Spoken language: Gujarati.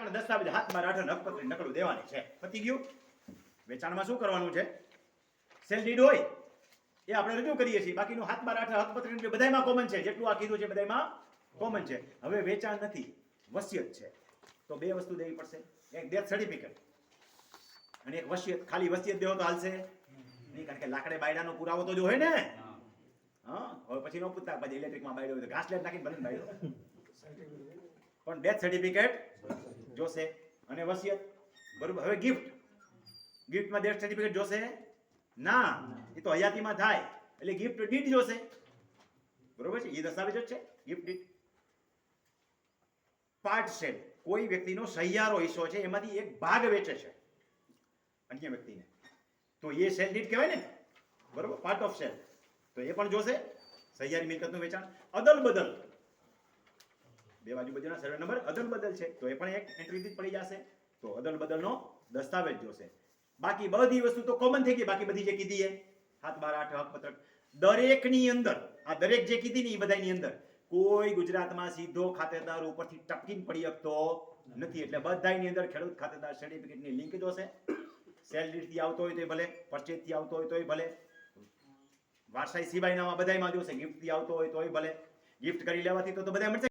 વેચાણ દસ્તાવેજ હાથમાં રાઠ હકપત્ર નકલો દેવાની છે. પતી ગયું. વેચાણમાં શું કરવાનું છે? સેલ ડીડ હોય એ આપણે રજૂ કરીએ છીએ. બાકીનું હાથમાં રાઠ હકપત્ર બધામાં કોમન છે. જેટલું આ કીધું છે બધામાં કોમન છે. હવે વેચાણ નથી, વસિયત છે, તો બે વસ્તુ દેવી પડશે. એક ડેથ સર્ટિફિકેટ અને એક વસિયત. ખાલી વસિયત દેવો તો હાલશે નહીં, કારણ કે લાકડે બાયડાનો પુરાવો તો જો હોય ને. હા, હવે પછી નો પૂછતા પછી ઇલેક્ટ્રિકમાં બાયડો હોય તો ઘાસ લેટ નાખીને ભલે બાયડો, પણ ડેથ સર્ટિફિકેટ જોશે અને વસિયત. બરોબર. હવે ગિફ્ટમાં ડેથ સર્ટિફિકેટ જોશે ના, એ તો હયાતીમાં થાય એટલે ગિફ્ટ ડીડ જોશે. બરોબર છે, એ દસ્તાવેજ જ છે ગિફ્ટ ડીડ. પાર્ટ સેલ, કોઈ વ્યક્તિનો સહિયારો હિસ્સો છે, એમાંથી એક ભાગ વેચે છે અન્ય વ્યક્તિને, તો એ સેલ ડીડ કહેવાય ને. બરોબર, પાર્ટ ઓફ સેલ, તો એ પણ જોશે. સહિયારી મિલકતનું વેચાણ. અદલ બદલ, બે બાજુ બજના સર્વે નંબર અદલ બદલ છે, તો એ પણ એક એન્ટ્રી પડી જશે. તો અદલ બદલનો દસ્તાવેજ જોશે. બાકી બધી વસ્તુ તો કોમન થઈ ગઈ. બાકી બધી જે કીધી એ 7, 12, 8 હકપત્રક દરેકની અંદર, આ દરેક જે કીધી ને એ બધાની અંદર કોઈ ગુજરાતમાં સીધો ખાતેદાર ઉપરથી ટપકીને પડી શકતો નથી. એટલે બધાની અંદર ખેડૂત ખાતેદાર સર્ટિફિકેટની લિંક જોશે. સેલ ડીડથી આવતો હોય તો ભલે, પરચેજથી આવતો હોય તોય ભલે, વારસાઈ સિવાયના બધામાં જોશે. ગિફ્ટથી આવતો હોય તોય ભલે, ગિફ્ટ કરી લેવાથી તો બધા મળશે.